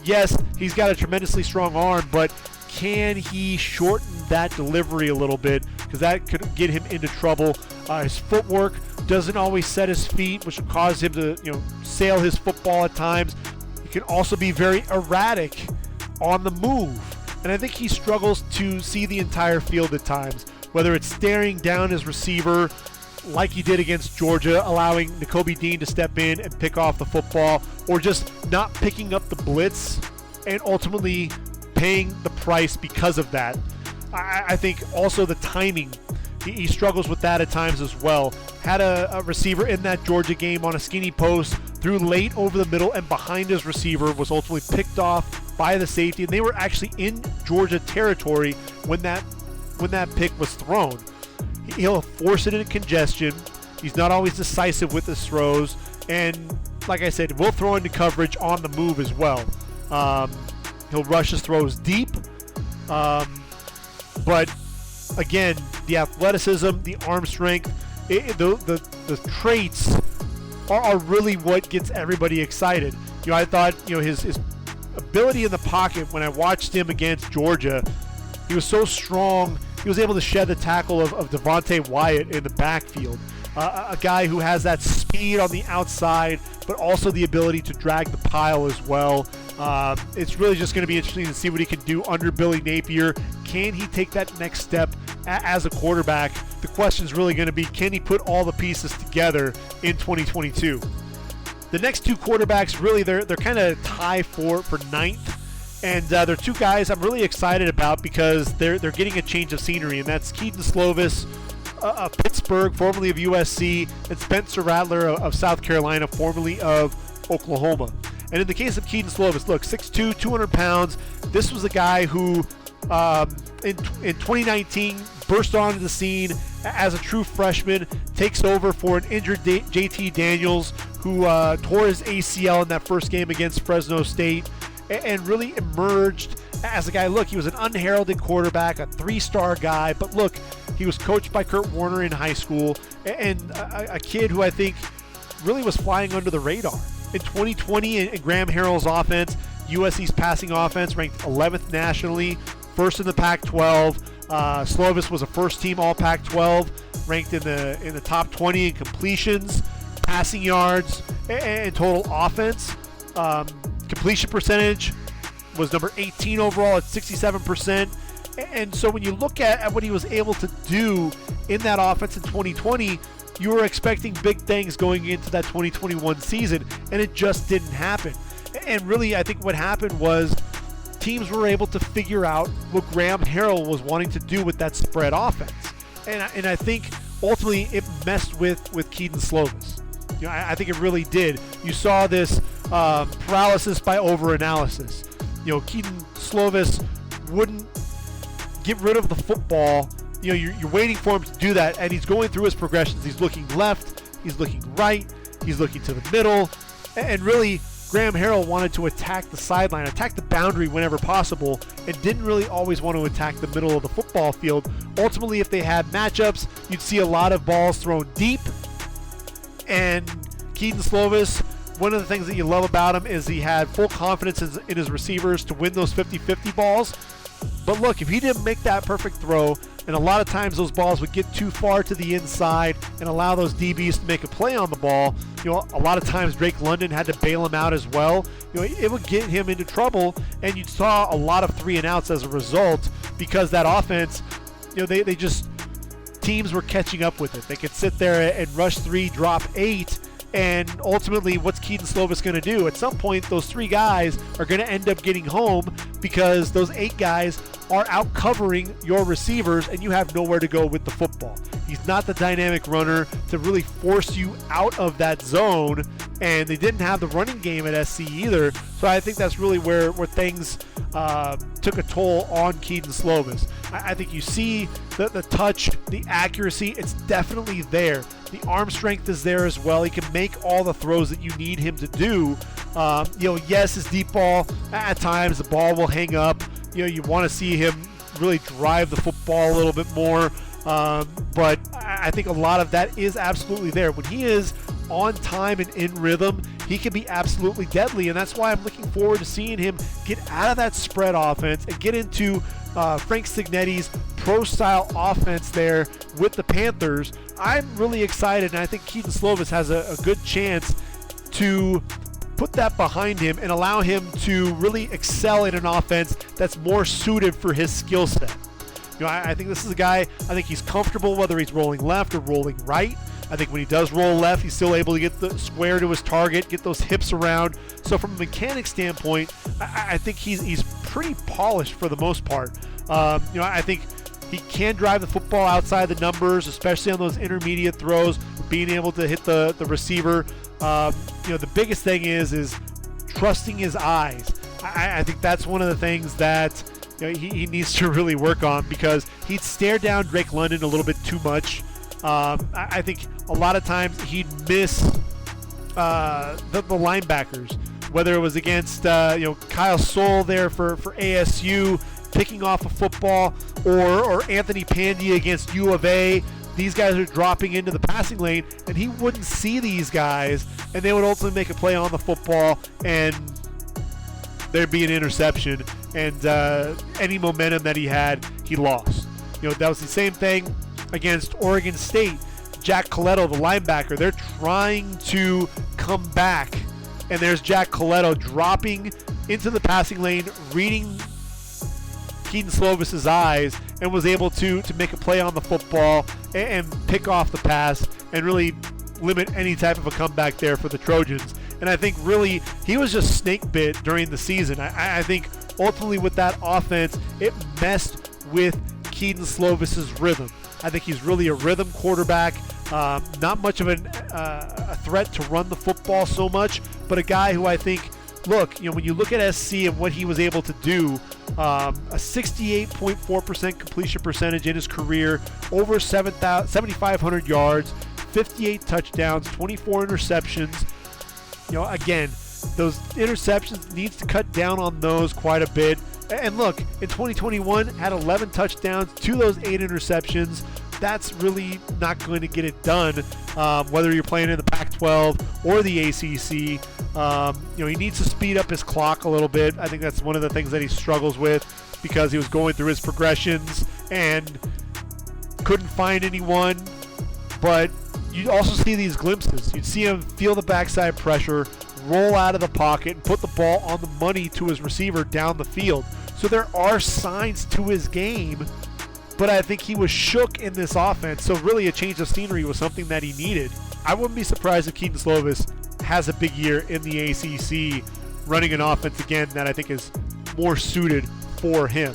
yes, he's got a tremendously strong arm, but can he shorten that delivery a little bit? Because that could get him into trouble. His footwork doesn't always set his feet, which will cause him to, sail his football at times. He can also be very erratic on the move. And I think he struggles to see the entire field at times, whether it's staring down his receiver like he did against Georgia, allowing Nakobe Dean to step in and pick off the football, or just not picking up the blitz and ultimately paying the price because of that. I think also the timing. he struggles with that at times as well. Had a receiver in that Georgia game on a skinny post, threw late over the middle and behind his receiver, was ultimately picked off by the safety, and they were actually in Georgia territory when that pick was thrown. He'll force it into congestion. He's not always decisive with his throws, and like I said, will throw into coverage on the move as well. He'll rush his throws deep, but again, the athleticism, the arm strength, the traits are really what gets everybody excited. I thought his ability in the pocket when I watched him against Georgia, he was so strong. He was able to shed the tackle of Devontae Wyatt in the backfield. A guy who has that speed on the outside, but also the ability to drag the pile as well. It's really just going to be interesting to see what he can do under Billy Napier. Can he take that next step as a quarterback? The question is really going to be, can he put all the pieces together in 2022? The next two quarterbacks, really, they're kind of tied for ninth. And they're two guys I'm really excited about because they're getting a change of scenery, and that's Kedon Slovis of Pittsburgh, formerly of USC, and Spencer Rattler of South Carolina, formerly of Oklahoma. And in the case of Kedon Slovis, look, 6'2", 200 pounds. This was a guy who in 2019 burst onto the scene as a true freshman, takes over for an injured JT Daniels, who tore his ACL in that first game against Fresno State, and really emerged as a guy. Look, he was an unheralded quarterback, a three-star guy, but look, he was coached by Kurt Warner in high school, and a kid who I think really was flying under the radar. In 2020, in Graham Harrell's offense, USC's passing offense ranked 11th nationally, first in the Pac-12. Slovis was a first-team All-Pac-12, ranked in the top 20 in completions, passing yards, and total offense. Completion percentage was number 18 overall at 67%. And so when you look at what he was able to do in that offense in 2020, you were expecting big things going into that 2021 season, and it just didn't happen. And really, I think what happened was teams were able to figure out what Graham Harrell was wanting to do with that spread offense. And I think ultimately it messed with Kedon Slovis. I think it really did. You saw this paralysis by overanalysis. Kedon Slovis wouldn't get rid of the football. You're waiting for him to do that, and he's going through his progressions. He's looking left, he's looking right, he's looking to the middle, and really Graham Harrell wanted to attack the sideline, attack the boundary whenever possible, and didn't really always want to attack the middle of the football field. Ultimately, if they had matchups, you'd see a lot of balls thrown deep, and Kedon Slovis, one of the things that you love about him is he had full confidence in his receivers to win those 50-50 balls. But look, if he didn't make that perfect throw, and a lot of times those balls would get too far to the inside and allow those DBs to make a play on the ball, a lot of times Drake London had to bail him out as well. It would get him into trouble, and you saw a lot of 3-and-outs as a result because that offense, they just, teams were catching up with it. They could sit there and rush 3, drop 8, and ultimately, what's Kedon Slovis going to do? At some point, those 3 guys are going to end up getting home because those 8 guys are out covering your receivers, and you have nowhere to go with the football. He's not the dynamic runner to really force you out of that zone, and they didn't have the running game at SC either. So I think that's really where things took a toll on Kedon Slovis. I think you see the touch, the accuracy, it's definitely there. The arm strength is there as well. He can make all the throws that you need him to do. Yes, his deep ball, at times the ball will hang up. You want to see him really drive the football a little bit more. But I think a lot of that is absolutely there. When he is on time and in rhythm, he can be absolutely deadly, and that's why I'm looking forward to seeing him get out of that spread offense and get into Frank Cignetti's pro-style offense there with the Panthers. I'm really excited, and I think Kedon Slovis has a good chance to put that behind him and allow him to really excel in an offense that's more suited for his skill set. I think this is a guy, I think he's comfortable whether he's rolling left or rolling right. I think when he does roll left, he's still able to get the square to his target, get those hips around. So from a mechanic standpoint, I think he's pretty polished for the most part. I think He can drive the football outside the numbers, especially on those intermediate throws, being able to hit the receiver. The biggest thing is trusting his eyes. I think that's one of the things that he needs to really work on, because he'd stare down Drake London a little bit too much. I think a lot of times he'd miss the linebackers, whether it was against Kyle Soule there for ASU picking off a football, or Anthony Pandia against U of A. These guys are dropping into the passing lane, and he wouldn't see these guys, and they would ultimately make a play on the football, and there'd be an interception, and any momentum that he had, he lost. That was the same thing against Oregon State. Jack Coletto, the linebacker, they're trying to come back, and there's Jack Coletto dropping into the passing lane, reading Kedon Slovis's eyes, and was able to make a play on the football and pick off the pass and really limit any type of a comeback there for the Trojans. And I think really he was just snake bit during the season. I think ultimately with that offense, it messed with Kedon Slovis's rhythm. I think he's really a rhythm quarterback, not much of a threat to run the football so much, but a guy who I think, when you look at SC and what he was able to do, a 68.4% completion percentage in his career, over 7,500 yards, 58 touchdowns, 24 interceptions. Again, those interceptions, needs to cut down on those quite a bit. And look, in 2021, had 11 touchdowns to those 8 interceptions. That's really not going to get it done, whether you're playing in the Pac-12 or the ACC. He needs to speed up his clock a little bit. I think that's one of the things that he struggles with, because he was going through his progressions and couldn't find anyone. But you also see these glimpses. You'd see him feel the backside pressure, roll out of the pocket, and put the ball on the money to his receiver down the field. So there are signs to his game, but I think he was shook in this offense. So really a change of scenery was something that he needed. I wouldn't be surprised if Kedon Slovis has a big year in the ACC, running an offense again that I think is more suited for him.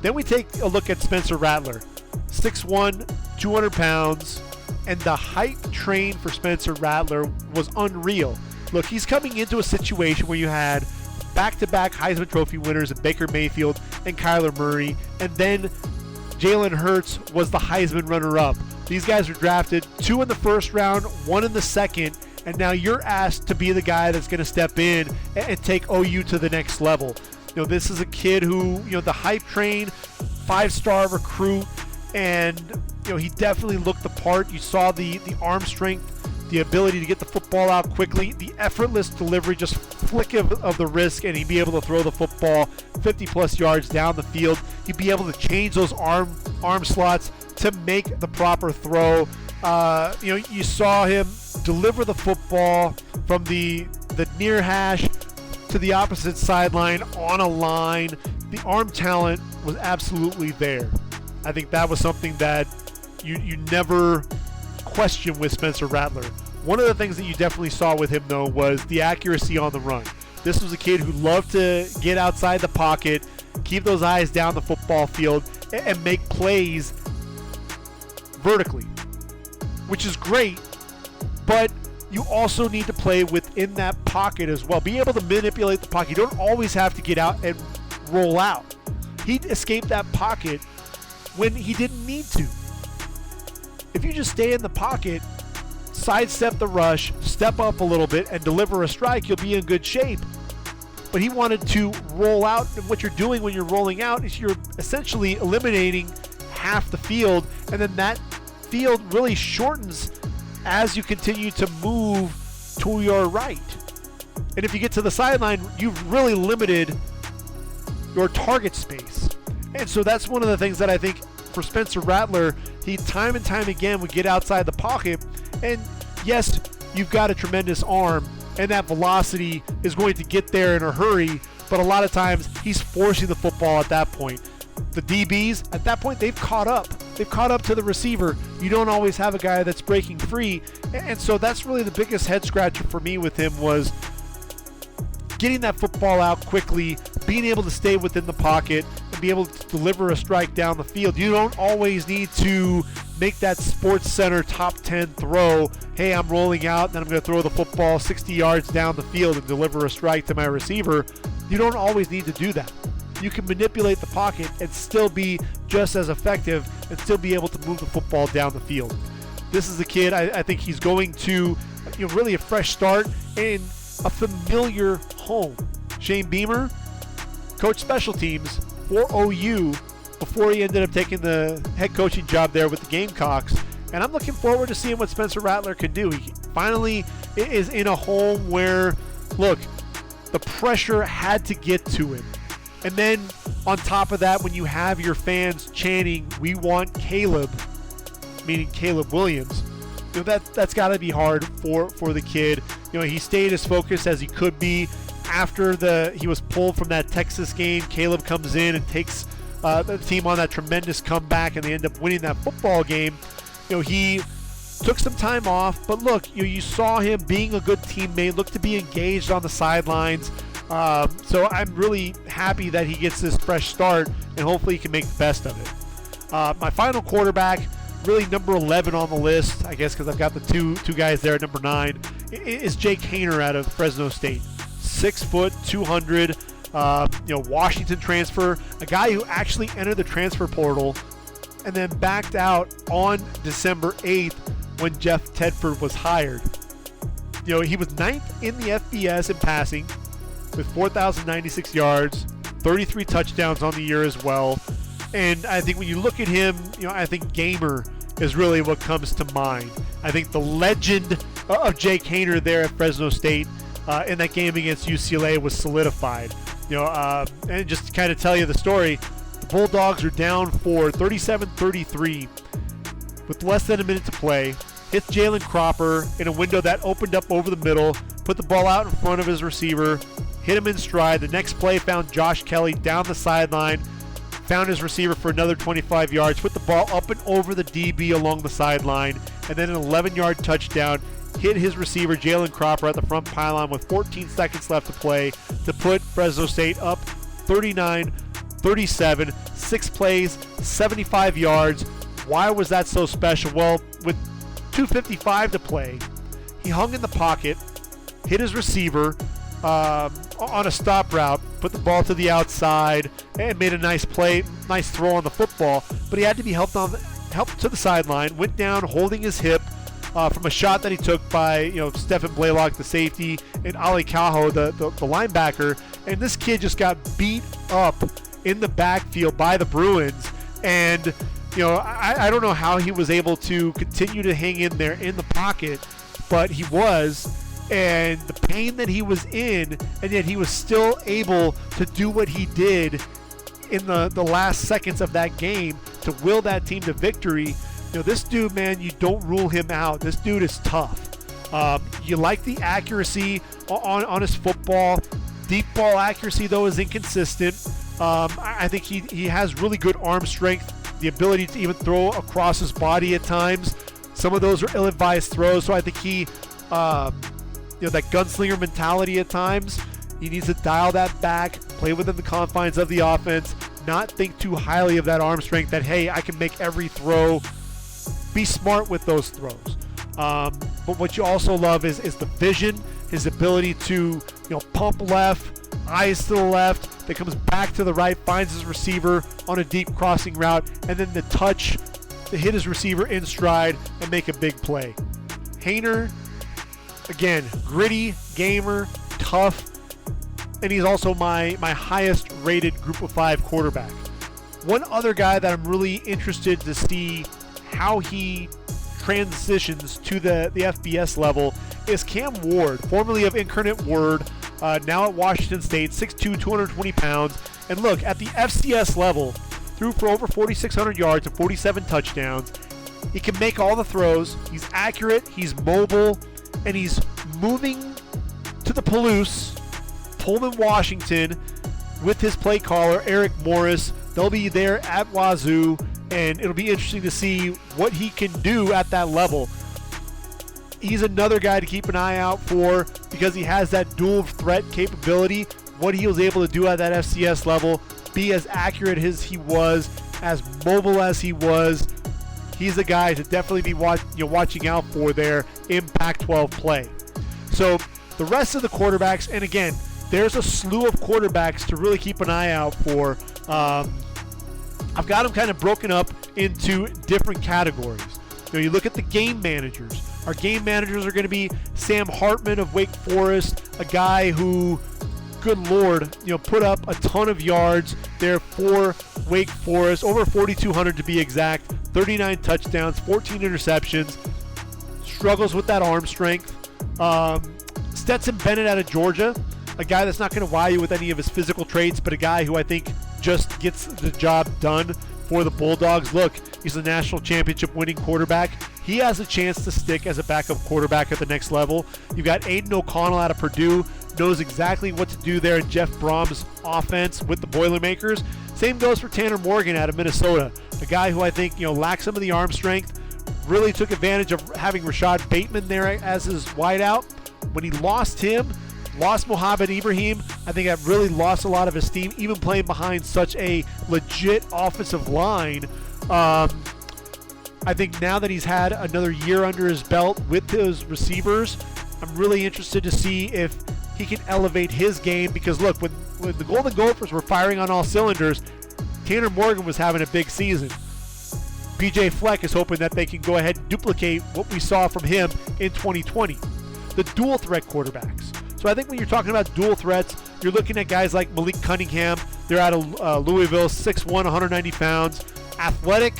Then we take a look at Spencer Rattler, 6'1", 200 pounds, and the hype train for Spencer Rattler was unreal. Look, he's coming into a situation where you had back-to-back Heisman Trophy winners in Baker Mayfield and Kyler Murray, and then Jalen Hurts was the Heisman runner-up. These guys were drafted 2 in the first round, 1 in the second, and now you're asked to be the guy that's going to step in and take OU to the next level. This is a kid who, the hype train, 5-star recruit, and he definitely looked the part. You saw the arm strength, the ability to get the football out quickly, the effortless delivery, just flick of the wrist, and he'd be able to throw the football 50-plus yards down the field. He'd be able to change those arm slots to make the proper throw. You saw him deliver the football from the near hash to the opposite sideline on a line. The arm talent was absolutely there. I think that was something that you never question with Spencer Rattler. One of the things that you definitely saw with him, though, was the accuracy on the run. This was a kid who loved to get outside the pocket, keep those eyes down the football field, and make plays vertically, which is great, but you also need to play within that pocket as well. Be able to manipulate the pocket. You don't always have to get out and roll out. He escaped that pocket when he didn't need to. If you just stay in the pocket, sidestep the rush, step up a little bit, and deliver a strike, you'll be in good shape. But he wanted to roll out, and what you're doing when you're rolling out is you're essentially eliminating half the field, and then that field really shortens as you continue to move to your right. And if you get to the sideline, you've really limited your target space. And so that's one of the things that I think for Spencer Rattler, he time and time again would get outside the pocket. And yes, you've got a tremendous arm, and that velocity is going to get there in a hurry, but a lot of times he's forcing the football at that point. The DBs, at that point, they've caught up. They've caught up to the receiver. You don't always have a guy that's breaking free. And so that's really the biggest head scratcher for me with him, was getting that football out quickly, being able to stay within the pocket, and be able to deliver a strike down the field. You don't always need to make that Sports Center top 10 throw. Hey, I'm rolling out, and then I'm going to throw the football 60 yards down the field and deliver a strike to my receiver. You don't always need to do that. You can manipulate the pocket and still be just as effective and still be able to move the football down the field. This is a kid, I think he's going to, really a fresh start in a familiar home. Shane Beamer, coach special teams for OU before he ended up taking the head coaching job there with the Gamecocks. And I'm looking forward to seeing what Spencer Rattler can do. He finally is in a home where, look, the pressure had to get to him. And then on top of that, when you have your fans chanting, "We want Caleb," meaning Caleb Williams, that's got to be hard for the kid. He stayed as focused as he could be. After he was pulled from that Texas game, Caleb comes in and takes the team on that tremendous comeback, and they end up winning that football game. He took some time off, but look, you saw him being a good teammate, looked to be engaged on the sidelines. So I'm really happy that he gets this fresh start, and hopefully he can make the best of it. My final quarterback, really number 11 on the list, I guess because I've got the two guys there at number 9, is Jake Haener out of Fresno State. 6 foot, 200, Washington transfer, a guy who actually entered the transfer portal and then backed out on December 8th when Jeff Tedford was hired. He was 9th in the FBS in passing with 4,096 yards, 33 touchdowns on the year as well. And I think when you look at him, I think gamer is really what comes to mind. I think the legend of Jake Haener there at Fresno State in that game against UCLA was solidified. And just to kind of tell you the story, the Bulldogs are down for 37-33 with less than a minute to play. Hits Jalen Cropper in a window that opened up over the middle, put the ball out in front of his receiver, hit him in stride. The next play found Josh Kelly down the sideline, found his receiver for another 25 yards, put the ball up and over the DB along the sideline, and then an 11-yard touchdown, hit his receiver Jalen Cropper at the front pylon with 14 seconds left to play to put Fresno State up 39-37, 6 plays, 75 yards. Why was that so special? Well, with 2:55 to play, he hung in the pocket, hit his receiver on a stop route, put the ball to the outside, and made a nice play, nice throw on the football. But he had to be helped to the sideline, went down holding his hip from a shot that he took by Stephen Blaylock, the safety, and Ali Cajo, the linebacker. And this kid just got beat up in the backfield by the Bruins. And I don't know how he was able to continue to hang in there in the pocket, but he was. And the pain that he was in, and yet he was still able to do what he did in the last seconds of that game to will that team to victory. This dude, man, you don't rule him out. This dude is tough. You like the accuracy on his football. Deep ball accuracy, though, is inconsistent. I think he has really good arm strength, the ability to even throw across his body at times. Some of those are ill-advised throws, so I think he that gunslinger mentality at times, he needs to dial that back, play within the confines of the offense, not think too highly of that arm strength that, hey, I can make every throw. Be smart with those throws. But what you also love is the vision, his ability to pump left, eyes to the left, that comes back to the right, finds his receiver on a deep crossing route, and then the touch to hit his receiver in stride and make a big play. Haener, again, gritty, gamer, tough, and he's also my highest rated Group of 5 quarterback. One other guy that I'm really interested to see how he transitions to the FBS level is Cam Ward, formerly of Incarnate Word, now at Washington State, 6'2", 220 pounds. And look, at the FCS level, threw for over 4,600 yards and 47 touchdowns. He can make all the throws. He's accurate, he's mobile, and he's moving to the Palouse, Pullman, Washington, with his play caller, Eric Morris. They'll be there at Wazoo, and it'll be interesting to see what he can do at that level. He's another guy to keep an eye out for because he has that dual threat capability. What he was able to do at that FCS level, be as accurate as he was, as mobile as he was. He's a guy to definitely be watching out for there in Pac-12 play. So the rest of the quarterbacks, and again, there's a slew of quarterbacks to really keep an eye out for. I've got them kind of broken up into different categories. You look at the game managers. Our game managers are going to be Sam Hartman of Wake Forest, a guy who, good Lord, put up a ton of yards there for Wake Forest, over 4,200 to be exact, 39 touchdowns, 14 interceptions, struggles with that arm strength. Stetson Bennett out of Georgia, a guy that's not going to wow you with any of his physical traits, but a guy who I think just gets the job done for the Bulldogs. Look, he's a national championship winning quarterback. He has a chance to stick as a backup quarterback at the next level. You've got Aiden O'Connell out of Purdue, knows exactly what to do there in Jeff Brom's offense with the Boilermakers. Same goes for Tanner Morgan out of Minnesota, a guy who I think lacks some of the arm strength, really took advantage of having Rashad Bateman there as his wideout. When he lost Mohamed Ibrahim, I think that really lost a lot of his steam, even playing behind such a legit offensive line. I think now that he's had another year under his belt with his receivers, I'm really interested to see if he can elevate his game, because look, when the Golden Gophers were firing on all cylinders, Tanner Morgan was having a big season. PJ Fleck is hoping that they can go ahead and duplicate what we saw from him in 2020. The dual threat quarterbacks. So I think when you're talking about dual threats, you're looking at guys like Malik Cunningham. They're out of Louisville, 6'1", 190 pounds. Athletic.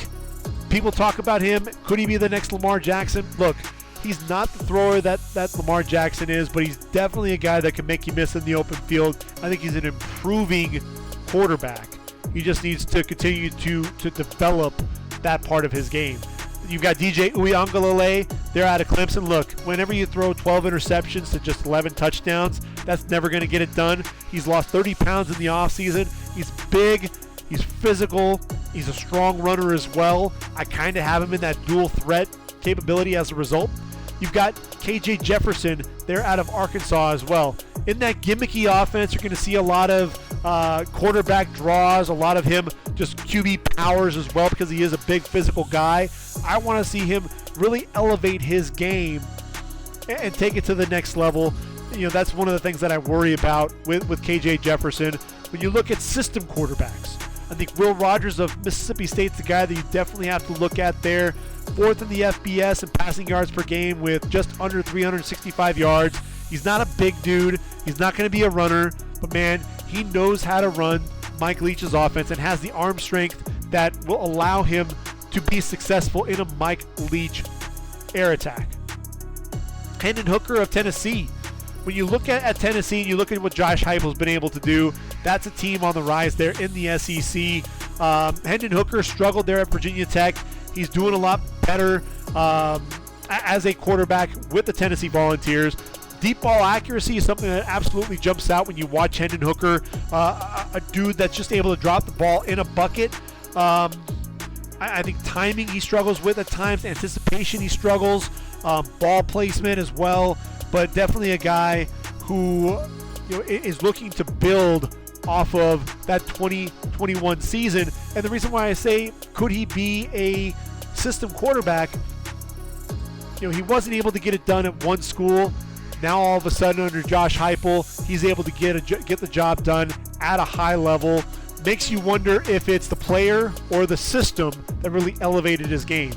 People talk about him. Could he be the next Lamar Jackson? Look, he's not the thrower that Lamar Jackson is, but he's definitely a guy that can make you miss in the open field. I think he's an improving quarterback. He just needs to continue to develop that part of his game. You've got DJ Uiagalelei. They're out of Clemson. Look, whenever you throw 12 interceptions to just 11 touchdowns, that's never going to get it done. He's lost 30 pounds in the offseason. He's big. He's physical. He's a strong runner as well. I kind of have him in that dual threat capability as a result. You've got KJ Jefferson. They're out of Arkansas as well. In that gimmicky offense, you're going to see a lot of quarterback draws, a lot of him just QB powers as well, because he is a big physical guy. I want to see him really elevate his game and take it to the next level. That's one of the things that I worry about with KJ Jefferson. When you look at system quarterbacks, I think Will Rogers of Mississippi State's the guy that you definitely have to look at there. Fourth in the FBS in passing yards per game with just under 365 yards. He's not a big dude. He's not going to be a runner, but man, he knows how to run Mike Leach's offense and has the arm strength that will allow him to be successful in a Mike Leach air attack. Hendon Hooker of Tennessee. When you look at Tennessee and you look at what Josh Heupel's been able to do, that's a team on the rise there in the SEC. Hendon Hooker struggled there at Virginia Tech. He's doing a lot better as a quarterback with the Tennessee Volunteers. Deep ball accuracy is something that absolutely jumps out when you watch Hendon Hooker, a dude that's just able to drop the ball in a bucket. I think timing he struggles with at times, anticipation he struggles, ball placement as well, but definitely a guy who is looking to build off of that 2021 season. And the reason why I say could he be a system quarterback, he wasn't able to get it done at one school. Now all of a sudden under Josh Heupel, he's able to get the job done at a high level. Makes you wonder if it's the player or the system that really elevated his game.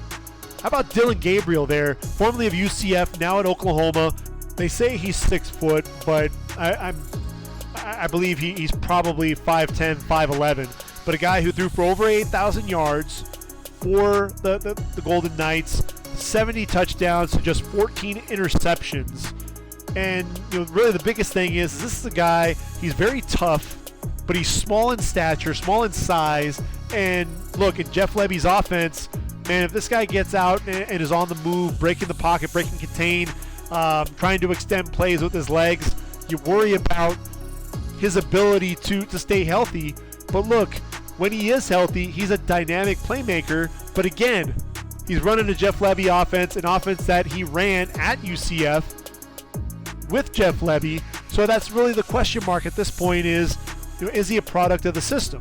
How about Dylan Gabriel there, formerly of UCF, now at Oklahoma? They say he's 6 foot, but I believe he's probably 5'10", 5'11", but a guy who threw for over 8,000 yards for the Golden Knights, 70 touchdowns to just 14 interceptions. And really the biggest thing is this is a guy, he's very tough, but he's small in stature, small in size. And look, in Jeff Lebby's offense, man, if this guy gets out and is on the move, breaking the pocket, breaking contain, trying to extend plays with his legs, you worry about his ability to stay healthy. But look, when he is healthy, he's a dynamic playmaker. But again, he's running a Jeff Lebby offense, an offense that he ran at UCF with Jeff Lebby. So that's really the question mark at this point is he a product of the system?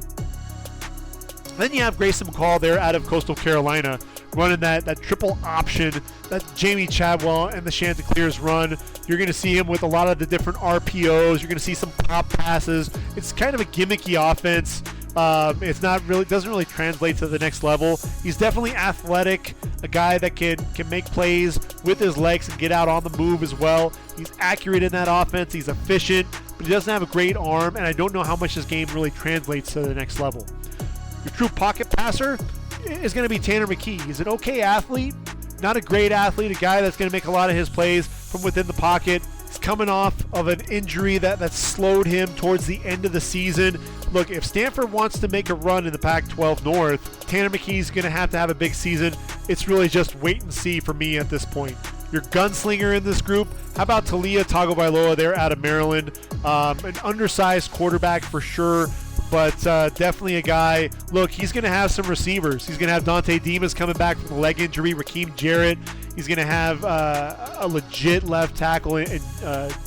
Then you have Grayson McCall there out of Coastal Carolina running that triple option that Jamie Chadwell and the Chanticleers run. You're going to see him with a lot of the different RPOs. You're going to see some pop passes. It's kind of a gimmicky offense. It's not really, doesn't really translate to the next level. He's definitely athletic, a guy that can make plays with his legs and get out on the move as well. He's accurate in that offense. He's efficient, but he doesn't have a great arm, and I don't know how much his game really translates to the next level. Your true pocket passer is going to be Tanner McKee. He's an okay athlete, not a great athlete, a guy that's going to make a lot of his plays from within the pocket. He's coming off of an injury that slowed him towards the end of the season. Look, if Stanford wants to make a run in the Pac-12 North, Tanner McKee's going to have a big season. It's really just wait and see for me at this point. Your gunslinger in this group, how about Talia Tagovailoa there out of Maryland? An undersized quarterback for sure, but definitely a guy. Look, he's going to have some receivers. He's going to have Dante Demas coming back from the leg injury, Rakeem Jarrett. He's going to have a legit left tackle in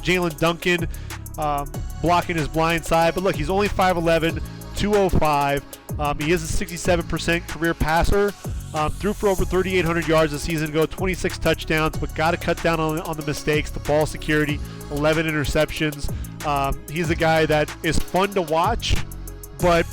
Jalen Duncan blocking his blind side. But look, he's only 5'11", 205. He is a 67% career passer. Threw for over 3,800 yards a season ago, 26 touchdowns, but got to cut down on the mistakes, the ball security, 11 interceptions. He's a guy that is fun to watch, but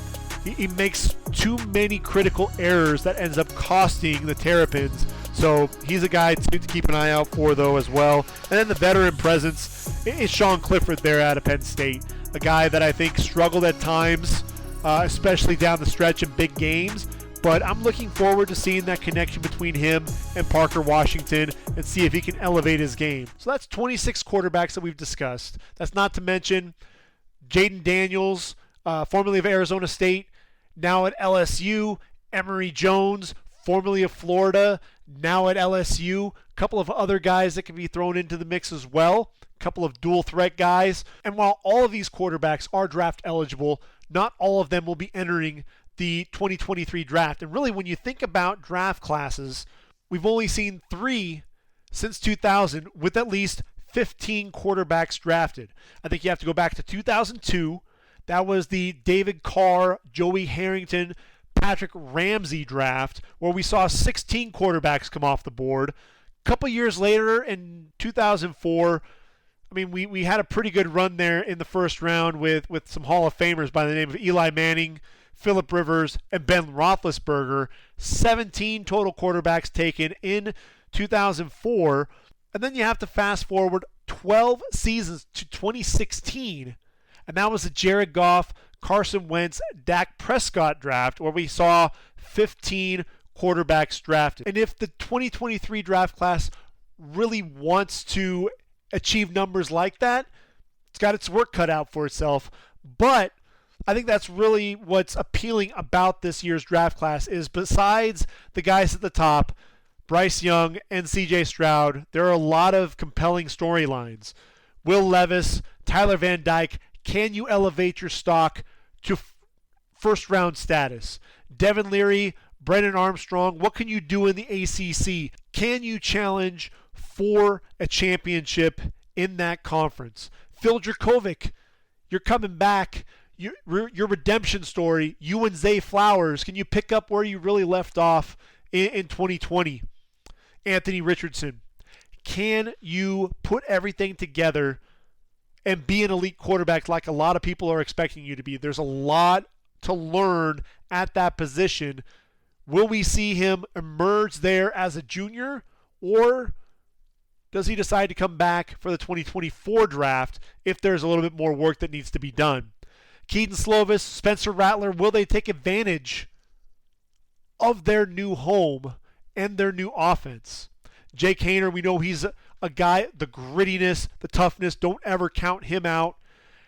he makes too many critical errors that ends up costing the Terrapins. So he's a guy to keep an eye out for, though, as well. And then the veteran presence is Sean Clifford there out of Penn State, a guy that I think struggled at times, especially down the stretch in big games. But I'm looking forward to seeing that connection between him and Parker Washington and see if he can elevate his game. So that's 26 quarterbacks that we've discussed. That's not to mention Jaden Daniels, formerly of Arizona State, now at LSU. Emory Jones, formerly of Florida, now at LSU. A couple of other guys that can be thrown into the mix as well. A couple of dual threat guys. And while all of these quarterbacks are draft eligible, not all of them will be entering the 2023 draft. And really, when you think about draft classes, we've only seen 3 since 2000 with at least 15 quarterbacks drafted. I think you have to go back to 2002. That was the David Carr, Joey Harrington, Patrick Ramsey draft, where we saw 16 quarterbacks come off the board. A couple years later, in 2004, I mean, we had a pretty good run there in the first round with some Hall of Famers by the name of Eli Manning, Phillip Rivers, and Ben Roethlisberger. 17 total quarterbacks taken in 2004. And then you have to fast forward 12 seasons to 2016. And that was the Jared Goff, Carson Wentz, Dak Prescott draft, where we saw 15 quarterbacks drafted. And if the 2023 draft class really wants to achieve numbers like that, it's got its work cut out for itself. But I think that's really what's appealing about this year's draft class is besides the guys at the top, Bryce Young and CJ Stroud, there are a lot of compelling storylines. Will Levis, Tyler Van Dyke, can you elevate your stock to first round status? Devin Leary, Brennan Armstrong, what can you do in the ACC? Can you challenge for a championship in that conference? Phil Jurkovec, you're coming back. Your redemption story, you and Zay Flowers, can you pick up where you really left off in 2020? Anthony Richardson, can you put everything together and be an elite quarterback like a lot of people are expecting you to be? There's a lot to learn at that position. Will we see him emerge there as a junior, or does he decide to come back for the 2024 draft if there's a little bit more work that needs to be done? Kedon Slovis, Spencer Rattler, will they take advantage of their new home and their new offense? Jake Haener, we know he's a guy, the grittiness, the toughness, don't ever count him out.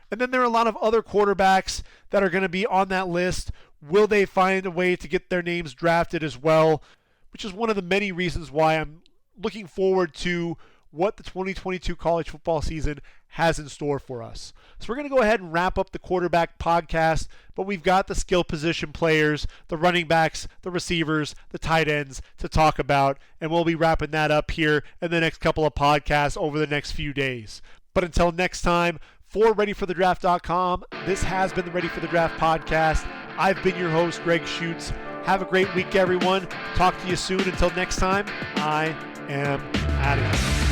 And then there are a lot of other quarterbacks that are going to be on that list. Will they find a way to get their names drafted as well? Which is one of the many reasons why I'm looking forward to what the 2022 college football season has in store for us. So we're going to go ahead and wrap up the quarterback podcast, but we've got the skill position players, the running backs, the receivers, the tight ends to talk about, and we'll be wrapping that up here in the next couple of podcasts over the next few days. But until next time, for ReadyForTheDraft.com, this has been the Ready for the Draft podcast. I've been your host, Gregg Schutze. Have a great week, everyone. Talk to you soon. Until next time, I am out of here.